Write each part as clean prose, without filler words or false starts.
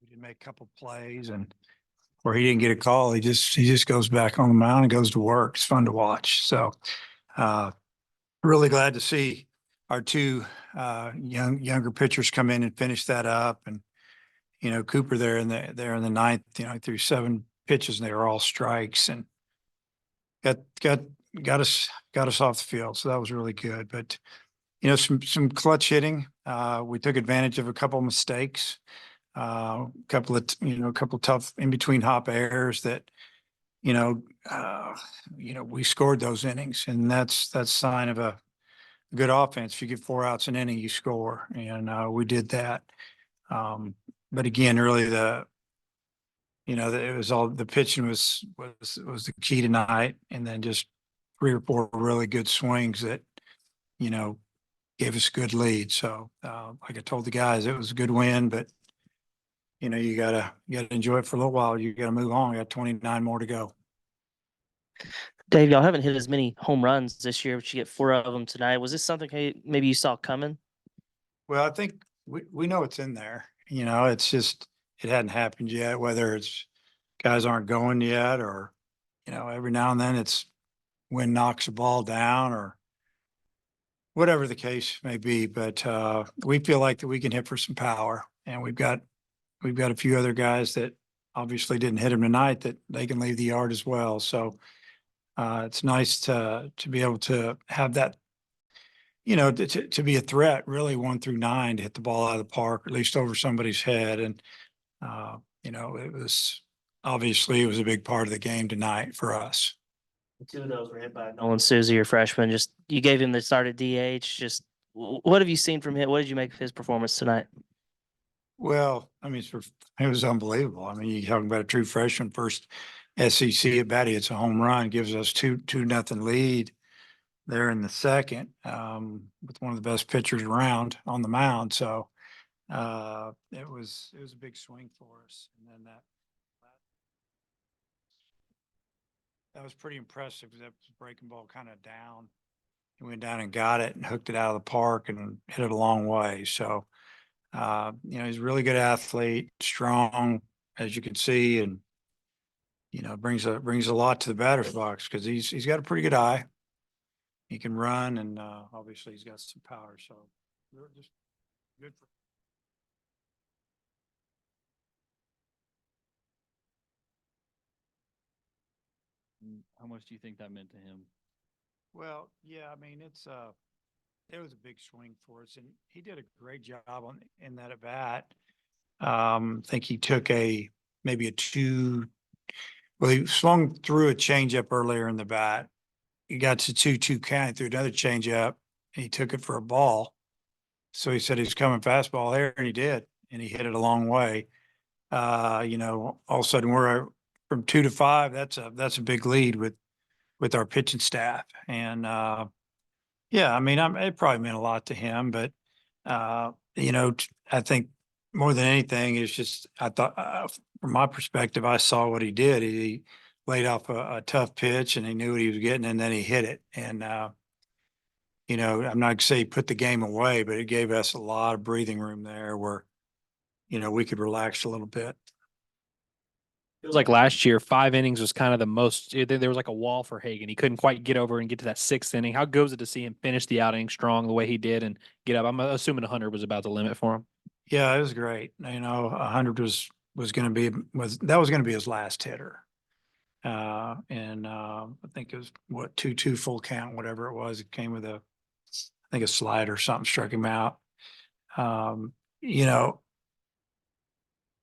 he did make a couple plays, and where he didn't get a call, he just goes back on the mound and goes to work. It's fun to watch. So really glad to see our two younger pitchers come in and finish that up. And Cooper there in the ninth, he threw 7 pitches and they were all strikes, and got us off the field. So that was really good. But some clutch hitting. We took advantage of a couple of mistakes, a couple of tough in between hop errors that we scored those innings, and that's a sign of a good offense. If you get 4 outs an inning, you score, and we did that. But again, really it was all the pitching was the key tonight, and then just 3 or 4 really good swings that gave us a good lead. So like I told the guys, it was a good win, but you gotta enjoy it for a little while. You gotta move on. We got 29 more to go. Dave, y'all haven't hit as many home runs this year, but you get 4 of them tonight. Was this something maybe you saw coming? Well, I think we know it's in there. It's just it hadn't happened yet, whether it's guys aren't going yet or, every now and then it's wind knocks a ball down or whatever the case may be. But we feel like that we can hit for some power, and we've got a few other guys that obviously didn't hit them tonight that they can leave the yard as well. So it's nice to be able to have that, to be a threat, really 1 through 9, to hit the ball out of the park, or at least over somebody's head. And, it was a big part of the game tonight for us. 2 of those were hit by Nolan Susie, your freshman. Just you gave him the start at DH. Just what have you seen from him? What did you make of his performance tonight? Well, I mean, it was unbelievable. I mean, you're talking about a true freshman, first SEC at bat. It's a home run, gives us 2-0 lead there in the second, with one of the best pitchers around on the mound. So it was a big swing for us. And then that was pretty impressive, because that was breaking ball kind of down. He went down and got it and hooked it out of the park and hit it a long way. So he's a really good athlete, strong, as you can see, and brings a lot to the batter's box, because he's got a pretty good eye. He can run, and obviously he's got some power. So we're just good for. How much do you think that meant to him? Well, yeah, I mean, it was a big swing for us, and he did a great job in that at bat. I think he took maybe a 2. Well, he swung through a changeup earlier in the bat. He got to 2-2 count, threw another changeup, and he took it for a ball. So he said he's coming fastball there, and he did, and he hit it a long way. All of a sudden we're from 2 to 5. That's a big lead with our pitching staff, and yeah, I mean, it probably meant a lot to him, but I think more than anything is just I thought from my perspective, I saw what he did. He laid off a tough pitch, and he knew what he was getting, and then he hit it. And I'm not going to say he put the game away, but it gave us a lot of breathing room there where we could relax a little bit. It was like last year, 5 innings was kind of the most. There was like a wall for Hagan. He couldn't quite get over and get to that 6th inning. How good was it to see him finish the outing strong the way he did and get up? I'm assuming 100 was about the limit for him. Yeah, it was great. 100 was going to be his last hitter. And I think it was 2-2 full count, whatever it was. It came with a slide or something struck him out.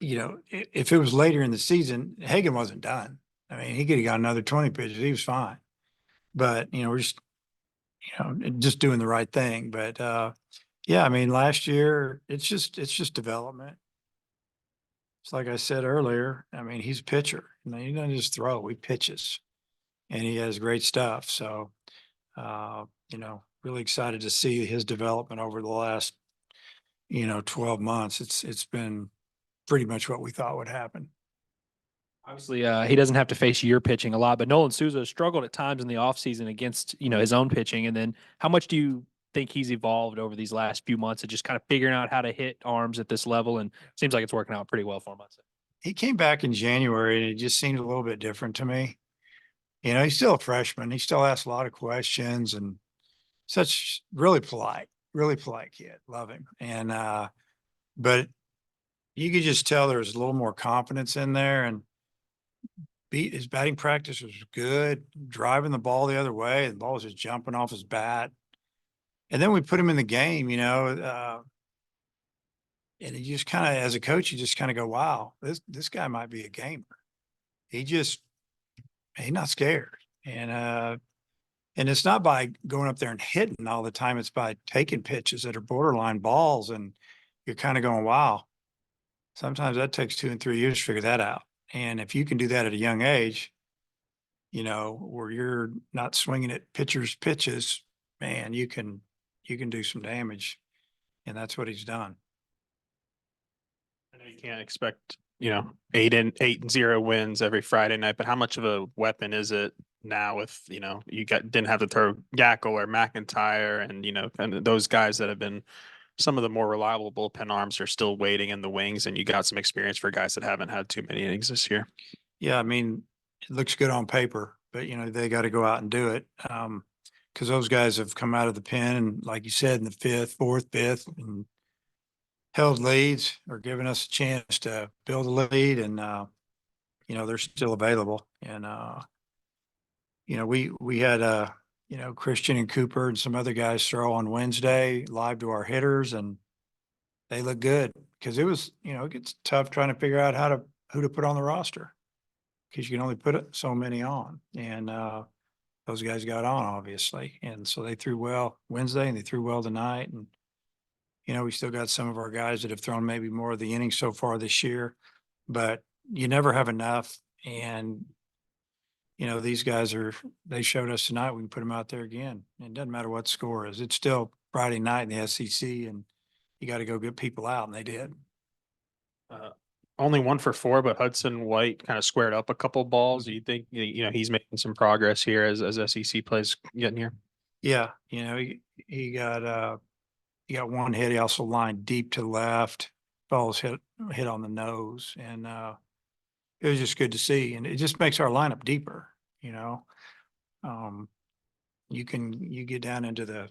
If it was later in the season, Hagan wasn't done. I mean, he could have got another 20 pitches. He was fine. But, we're just doing the right thing. But, yeah, I mean, last year, it's just development. It's like I said earlier, I mean, he's a pitcher. He doesn't just throw, he pitches. And he has great stuff. So, really excited to see his development over the last, 12 months. It's been pretty much what we thought would happen. Obviously, he doesn't have to face your pitching a lot, but Nolan Souza struggled at times in the offseason against, his own pitching. And then how much do you think he's evolved over these last few months of just kind of figuring out how to hit arms at this level, and seems like it's working out pretty well for him. I'd say. He came back in January and it just seemed a little bit different to me. You know, he's still a freshman. He still asks a lot of questions and such really polite kid. Love him. And, but you could just tell there was a little more confidence in there, and his batting practice was good, driving the ball the other way. The ball was just jumping off his bat. And then we put him in the game, and you just kind of, as a coach, you just kind of go, wow, this guy might be a gamer. He's not scared. And it's not by going up there and hitting all the time. It's by taking pitches that are borderline balls. And you're kind of going, wow, sometimes that takes 2 and 3 years to figure that out. And if you can do that at a young age, where you're not swinging at pitchers' pitches, man, you can do some damage. And that's what he's done. I know you can't expect, 8-0 wins every Friday night, but how much of a weapon is it now with, didn't have to throw Gackle or McIntyre and those guys that have been some of the more reliable bullpen arms are still waiting in the wings, and you got some experience for guys that haven't had too many innings this year. Yeah. I mean, it looks good on paper, but they got to go out and do it. Cause those guys have come out of the pen and, like you said, in the fourth, fifth, and held leads or given us a chance to build a lead, and they're still available. And we had Christian and Cooper and some other guys throw on Wednesday live to our hitters, and they look good, because it was, it gets tough trying to figure out who to put on the roster, because you can only put so many on. And those guys got on, obviously, and so they threw well Wednesday and they threw well tonight. And we still got some of our guys that have thrown maybe more of the innings so far this year, but you never have enough. And, these guys they showed us tonight, we can put them out there again. It doesn't matter what the score is. It's still Friday night in the SEC, and you got to go get people out, and they did. Only 1 for 4, but Hudson White kind of squared up a couple balls. Do you think, he's making some progress here as SEC plays getting here? Yeah. He got one hit. He also lined deep to the left. Balls hit on the nose, and it was just good to see. And it just makes our lineup deeper. You get down into the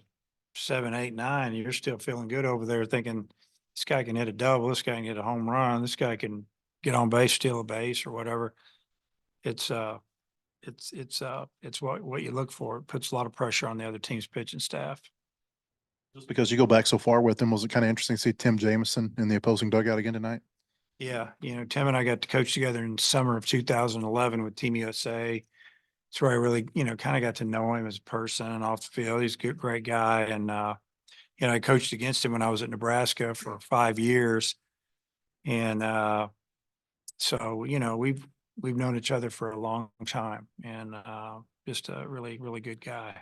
7, 8, 9, and you're still feeling good over there, thinking this guy can hit a double, this guy can hit a home run, this guy can get on base, steal a base, or whatever. It's what you look for. It puts a lot of pressure on the other team's pitching staff. Just because you go back so far with them, was it kind of interesting to see Tim Jameson in the opposing dugout again tonight? Yeah. Tim and I got to coach together in summer of 2011 with Team USA. It's where I really, kind of got to know him as a person and off the field. He's a good, great guy. And, I coached against him when I was at Nebraska for 5 years. And, so, we've known each other for a long time, and, just a really, really good guy.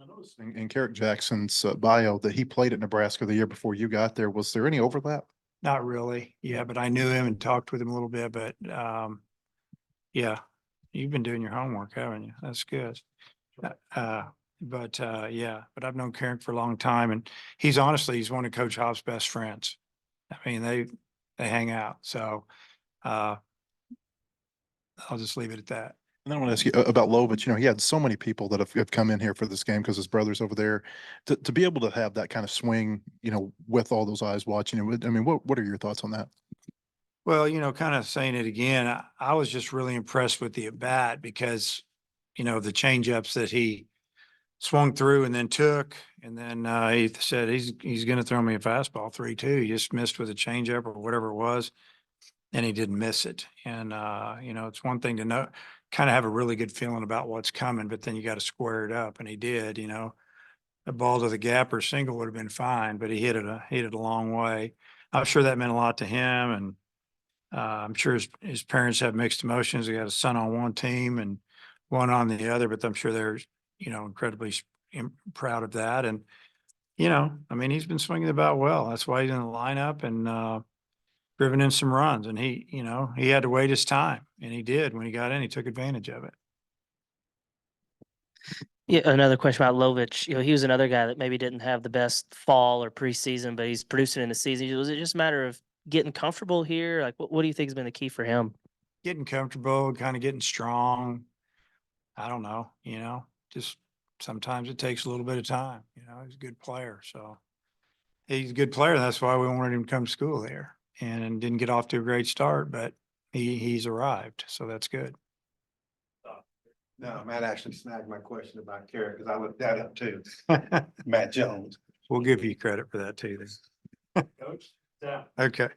I noticed in Carrick Jackson's bio that he played at Nebraska the year before you got there. Was there any overlap? Not really. Yeah. But I knew him and talked with him a little bit, but, yeah, you've been doing your homework, haven't you? That's good. But I've known Carrick for a long time, and he's one of Coach Hobbs' best friends. I mean, they hang out. So, I'll just leave it at that. And then I want to ask you about Lovich. He had so many people that have come in here for this game because his brother's over there. To be able to have that kind of swing, with all those eyes watching him, I mean, what are your thoughts on that? Well, kind of saying it again, I was just really impressed with the at bat, because, the change ups that he swung through and then took, and then he said he's going to throw me a fastball 3-2. He just missed with a changeup or whatever it was, and he didn't miss it. And it's one thing to know, kind of have a really good feeling about what's coming, but then you got to square it up, and he did. A ball to the gap or single would have been fine, but he hit it a long way. I'm sure that meant a lot to him, and I'm sure his parents have mixed emotions. He got a son on one team and one on the other, but I'm sure they're, incredibly proud of that. And, I mean, he's been swinging the bat well. That's why he's in the lineup, and driven in some runs. And he had to wait his time, and he did. When he got in, he took advantage of it. Yeah, another question about Lovich. You know, he was another guy that maybe didn't have the best fall or preseason, but he's producing in the season. Was it just a matter of getting comfortable here? Like, what do you think has been the key for him? Getting comfortable, kind of getting strong. I don't know, just sometimes it takes a little bit of time, he's a good player. So he's a good player. That's why we wanted him to come to school here and didn't get off to a great start, but he's arrived. So that's good. No, Matt actually snagged my question about Carrot because I looked that up too. Matt Jones. We'll give you credit for that too then. Coach? Yeah. Okay.